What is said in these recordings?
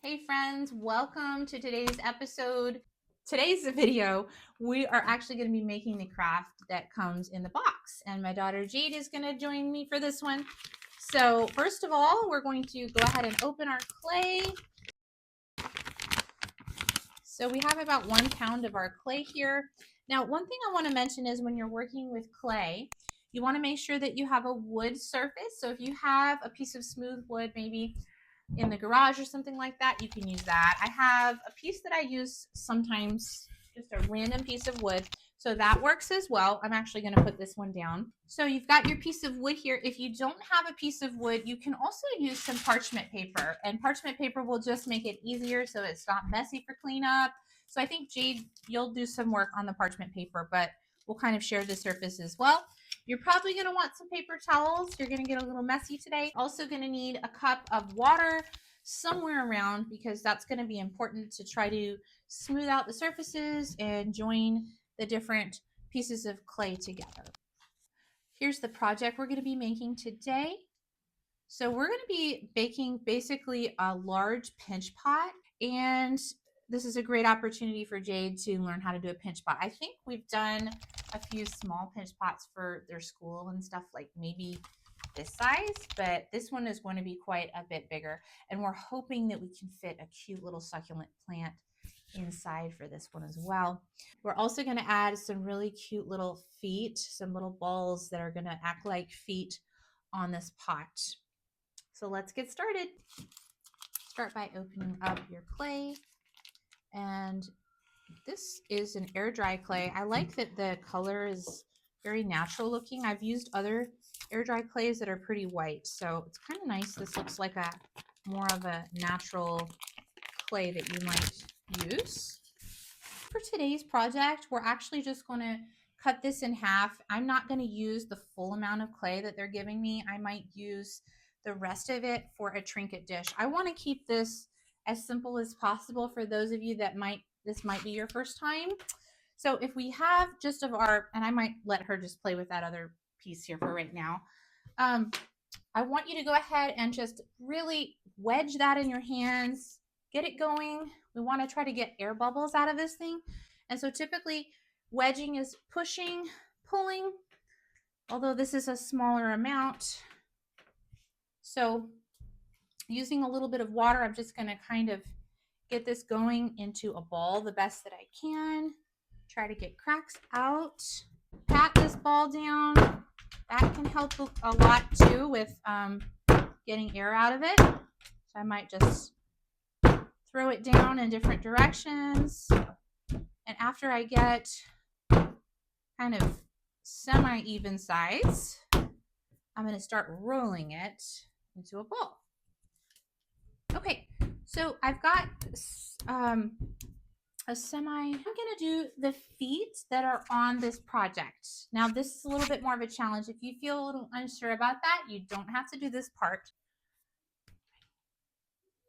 Hey friends, welcome to today's episode. Today's video, we are actually going to be making the craft that comes in the box, and my daughter Jade is going to join me for this one. So first of all, we're going to go ahead and open our clay. So we have about 1 pound of our clay here. Now, one thing I want to mention is when you're working with clay, you want to make sure that you have a wood surface. So if you have a piece of smooth wood, maybe in the garage or something like that, you can use that. I have a piece that I use sometimes, just a random piece of wood. So that works as well. I'm actually going to put this one down. So you've got your piece of wood here. If you don't have a piece of wood, you can also use some parchment paper, and parchment paper will just make it easier so it's not messy for cleanup. So I think Jade, you'll do some work on the parchment paper, but we'll kind of share the surface as well. You're probably going to want some paper towels. You're going to get a little messy today. Also going to need a cup of water somewhere around, because that's going to be important to try to smooth out the surfaces and join the different pieces of clay together. Here's the project we're going to be making today. So we're going to be baking basically a large pinch pot, and this is a great opportunity for Jade to learn how to do a pinch pot. I think we've done a few small pinch pots for their school and stuff, like maybe this size, but this one is going to be quite a bit bigger, and we're hoping that we can fit a cute little succulent plant inside for this one as well. We're also going to add some really cute little feet, some little balls that are going to act like feet on this pot. So let's get started. Start by opening up your clay, and this is an air dry clay. I like that the color is very natural looking. I've used other air dry clays that are pretty white, so it's kind of nice. This looks like a more of a natural clay that you might use. For today's project, we're actually just going to cut this in half. I'm not going to use the full amount of clay that they're giving me. I might use the rest of it for a trinket dish. I want to keep this as simple as possible for those of you that this might be your first time. So if we have just of our, and I might let her just play with that other piece here for right now. I want you to go ahead and just really wedge that in your hands, get it going. We want to try to get air bubbles out of this thing. And so typically wedging is pushing, pulling, although this is a smaller amount. So using a little bit of water, I'm just going to kind of get this going into a ball the best that I can. Try to get cracks out. Pat this ball down. That can help a lot too with getting air out of it. So I might just throw it down in different directions. And after I get kind of semi-even size, I'm going to start rolling it into a ball. Okay, so I've got I'm going to do the feet that are on this project. Now, this is a little bit more of a challenge. If you feel a little unsure about that, you don't have to do this part.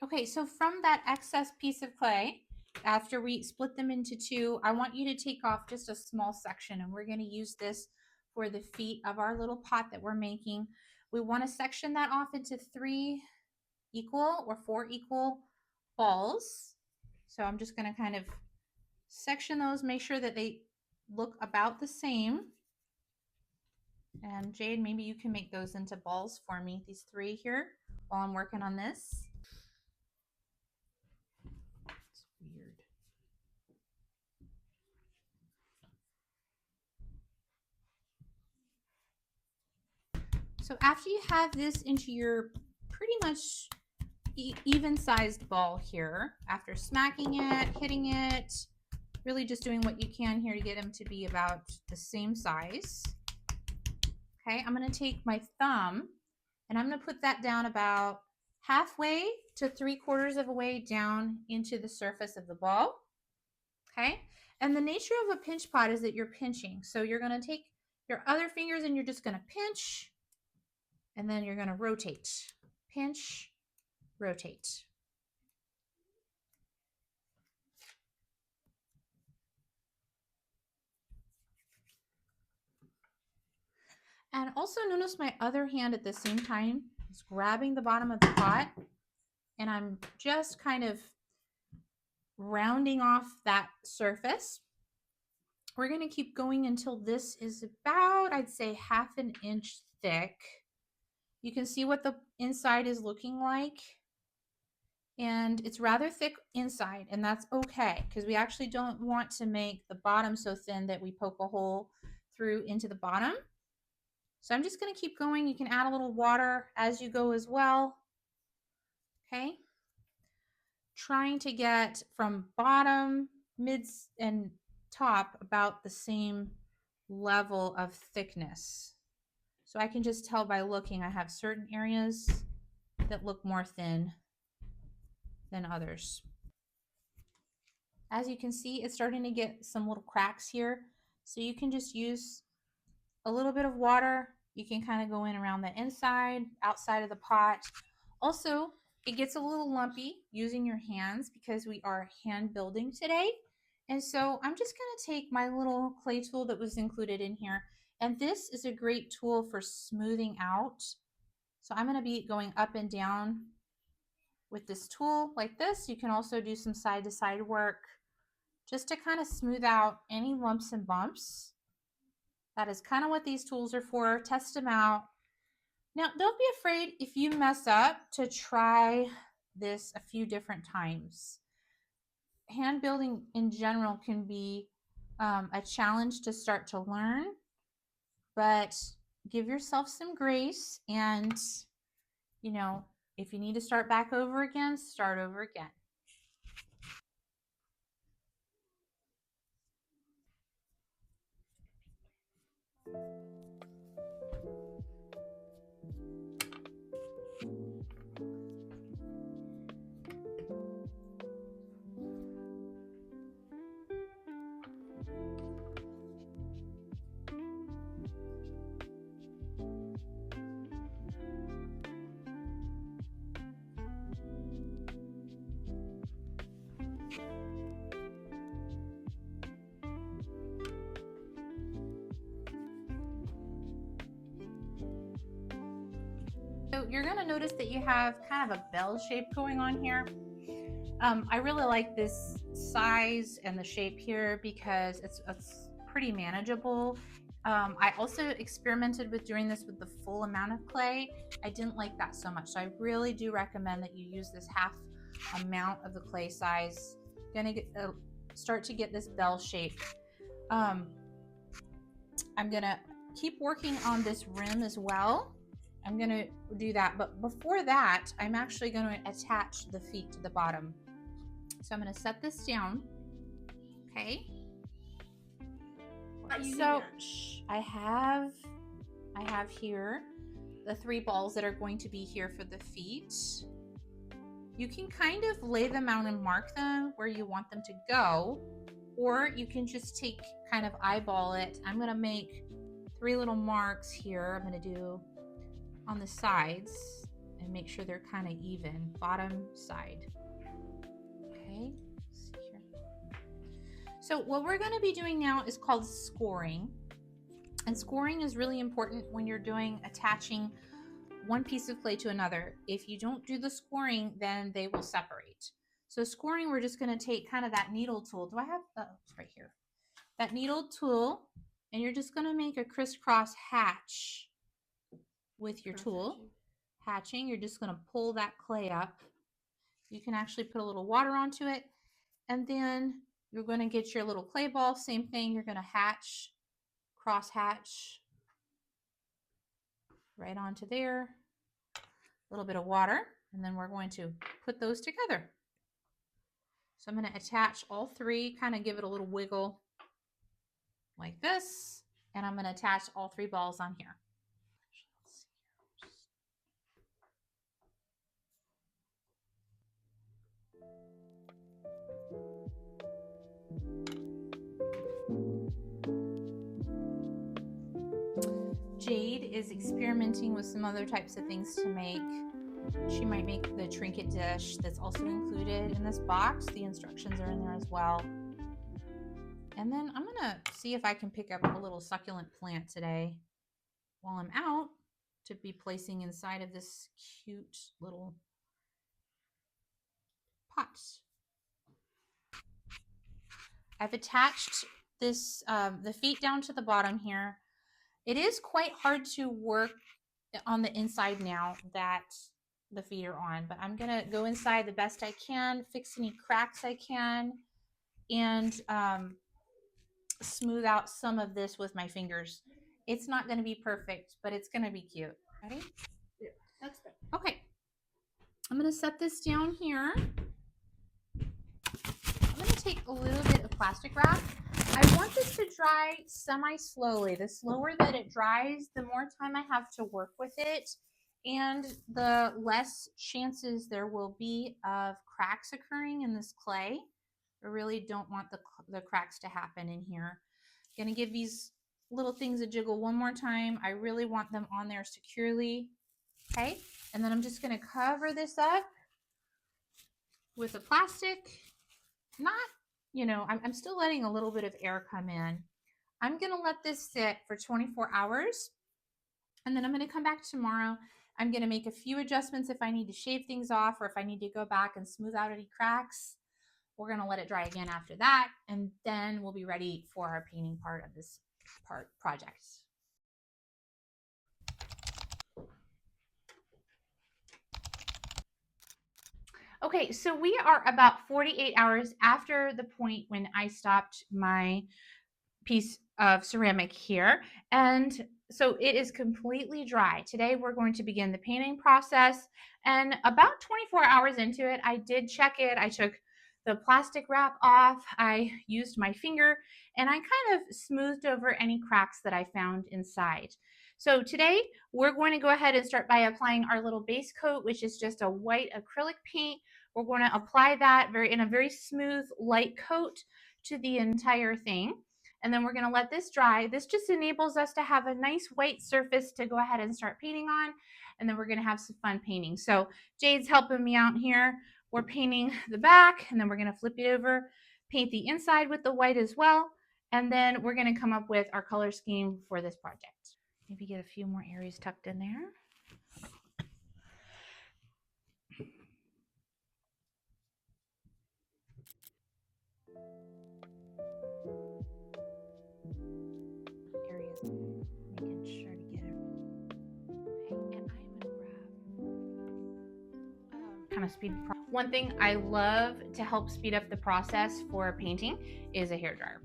Okay, so from that excess piece of clay, after we split them into two, I want you to take off just a small section, and we're going to use this for the feet of our little pot that we're making. We want to section that off into 3 equal or 4 equal balls. So I'm just going to kind of section those, make sure that they look about the same. And Jade, maybe you can make those into balls for me, these 3 here, while I'm working on this. It's weird. So after you have this into your pretty much even sized ball here, after smacking it, hitting it, really just doing what you can here to get them to be about the same size. Okay, I'm going to take my thumb and I'm going to put that down about halfway to 3/4 of a way down into the surface of the ball. Okay, and the nature of a pinch pot is that you're pinching. So you're going to take your other fingers and you're just going to pinch, and then you're going to rotate. Pinch, rotate. And also notice my other hand at the same time is grabbing the bottom of the pot and I'm just kind of rounding off that surface. We're going to keep going until this is about, I'd say, half an inch thick. You can see what the inside is looking like. And it's rather thick inside, and that's okay because we actually don't want to make the bottom so thin that we poke a hole through into the bottom. So I'm just going to keep going. You can add a little water as you go as well. Okay. Trying to get from bottom, mids, and top about the same level of thickness. So I can just tell by looking, I have certain areas that look more thin than others. As you can see, it's starting to get some little cracks here. So you can just use a little bit of water. You can kind of go in around the inside, outside of the pot. Also, it gets a little lumpy using your hands because we are hand building today. And so I'm just going to take my little clay tool that was included in here. And this is a great tool for smoothing out. So I'm going to be going up and down with this tool like this. You can also do some side to side work just to kind of smooth out any lumps and bumps. That is kind of what these tools are for. Test them out. Now, don't be afraid if you mess up to try this a few different times. Hand building in general can be a challenge to start to learn, but give yourself some grace, and you know, if you need to start back over again, start over again. So you're going to notice that you have kind of a bell shape going on here. I really like this size and the shape here because it's pretty manageable. I also experimented with doing this with the full amount of clay. I didn't like that so much. So I really do recommend that you use this half amount of the clay size. Gonna start to get this bell shape. I'm gonna keep working on this rim as well. I'm gonna do that, but before that, I'm actually gonna attach the feet to the bottom. So I'm gonna set this down, okay? So I have here the 3 balls that are going to be here for the feet. You can kind of lay them out and mark them where you want them to go, or you can just take kind of eyeball it. I'm gonna make 3 little marks here. I'm gonna do on the sides and make sure they're kind of even, bottom side. Okay, let's see here. So what we're going to be doing now is called scoring. And scoring is really important when you're doing attaching one piece of clay to another. If you don't do the scoring, then they will separate. So scoring, we're just going to take kind of that needle tool. Do I have, it's right here. That needle tool, and you're just going to make a crisscross hatch with your tool. Hatching, you're just going to pull that clay up. You can actually put a little water onto it, and then you're going to get your little clay ball. Same thing, you're going to hatch, cross hatch right onto there. A little bit of water, and then we're going to put those together. So I'm going to attach all 3, kind of give it a little wiggle like this, and I'm going to attach all 3 balls on here. Jade is experimenting with some other types of things to make. She might make the trinket dish that's also included in this box. The instructions are in there as well. And then I'm gonna see if I can pick up a little succulent plant today while I'm out to be placing inside of this cute little hot. I've attached this the feet down to the bottom here. It is quite hard to work on the inside now that the feet are on, but I'm gonna go inside the best I can, fix any cracks I can, and smooth out some of this with my fingers. It's not gonna be perfect, but it's gonna be cute. Ready? Yeah, that's good. Okay. I'm gonna set this down here. I'm gonna take a little bit of plastic wrap. I want this to dry semi-slowly. The slower that it dries, the more time I have to work with it, and the less chances there will be of cracks occurring in this clay. I really don't want the cracks to happen in here. Gonna give these little things a jiggle one more time. I really want them on there securely. Okay, and then I'm just gonna cover this up with the plastic. Not, you know, I'm still letting a little bit of air come in. I'm gonna let this sit for 24 hours, and then I'm gonna come back tomorrow. I'm gonna make a few adjustments if I need to shave things off or if I need to go back and smooth out any cracks. We're gonna let it dry again after that, and then we'll be ready for our painting part of this project. Okay, so we are about 48 hours after the point when I stopped my piece of ceramic here. And so it is completely dry. Today we're going to begin the painting process. And about 24 hours into it, I did check it. I took the plastic wrap off. I used my finger and I kind of smoothed over any cracks that I found inside. So today we're going to go ahead and start by applying our little base coat, which is just a white acrylic paint. We're going to apply that in a very smooth, light coat to the entire thing. And then we're going to let this dry. This just enables us to have a nice white surface to go ahead and start painting on. And then we're going to have some fun painting. So Jade's helping me out here. We're painting the back, and then we're going to flip it over, paint the inside with the white as well. And then we're going to come up with our color scheme for this project. Maybe get a few more areas tucked in there. Areas, making sure to get it. Okay, and I'm going to grab kind of speed. One thing I love to help speed up the process for painting is a hairdryer.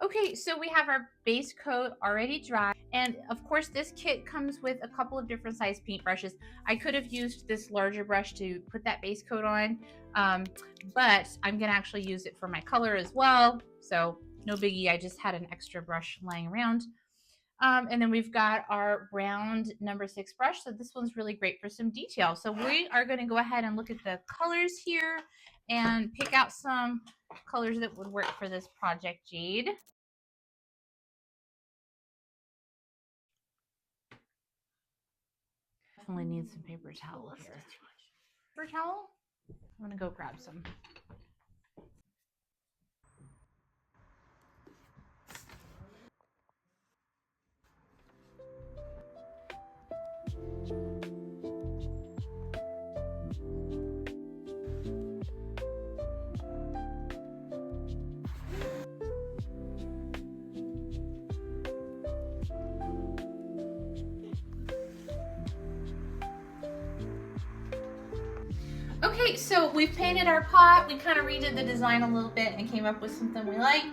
Okay, so we have our base coat already dry. And of course, this kit comes with a couple of different size paintbrushes. I could have used this larger brush to put that base coat on, but I'm gonna actually use it for my color as well. So no biggie, I just had an extra brush lying around. And then we've got our round number 6 brush. So this one's really great for some detail. So we are gonna go ahead and look at the colors here and pick out some colors that would work for this project, Jade. Definitely need some paper towel here. Paper towel? I'm gonna go grab some. Okay, so we've painted our pot. We kind of redid the design a little bit and came up with something we like.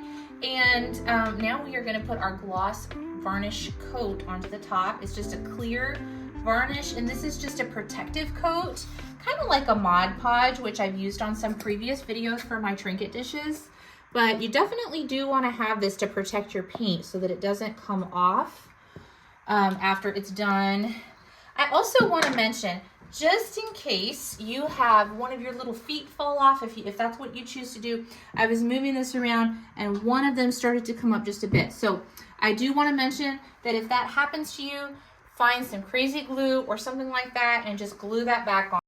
And now we are going to put our gloss varnish coat onto the top. It's just a clear varnish, and this is just a protective coat, kind of like a Mod Podge, which I've used on some previous videos for my trinket dishes. But you definitely do want to have this to protect your paint so that it doesn't come off after it's done. I also want to mention, just in case you have one of your little feet fall off, if that's what you choose to do, I was moving this around and one of them started to come up just a bit. So I do want to mention that if that happens to you, find some crazy glue or something like that and just glue that back on.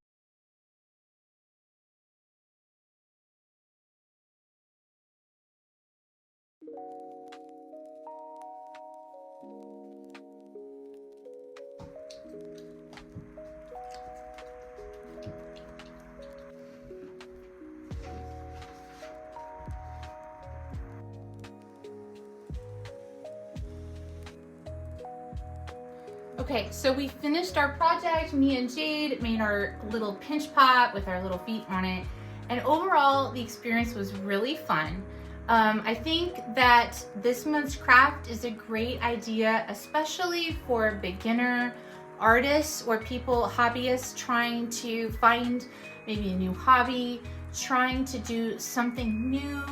Okay, so we finished our project. Me and Jade made our little pinch pot with our little feet on it. And overall, the experience was really fun. I think that this month's craft is a great idea, especially for beginner artists or people, hobbyists trying to find maybe a new hobby, trying to do something new,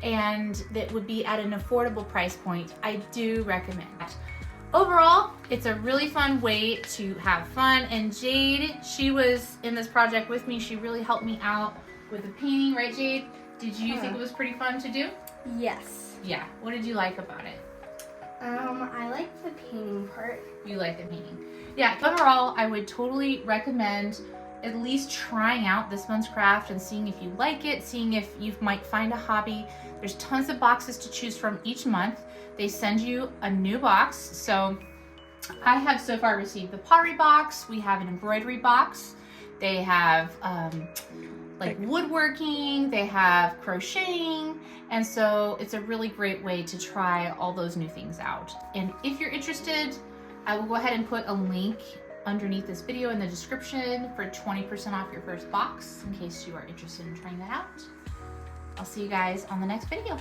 and that would be at an affordable price point. I do recommend that. Overall, it's a really fun way to have fun, and Jade, she was in this project with me. She really helped me out with the painting, right, Jade? Did you think it was pretty fun to do? Yes. Yeah. What did you like about it? I like the painting part. You like the painting. Yeah, overall, I would totally recommend at least trying out this month's craft and seeing if you like it, seeing if you might find a hobby. There's tons of boxes to choose from each month. They send you a new box. So I have so far received the pottery box. We have an embroidery box. They have like woodworking, they have crocheting, and so it's a really great way to try all those new things out. And if you're interested, I will go ahead and put a link underneath this video in the description for 20% off your first box in case you are interested in trying that out. I'll see you guys on the next video.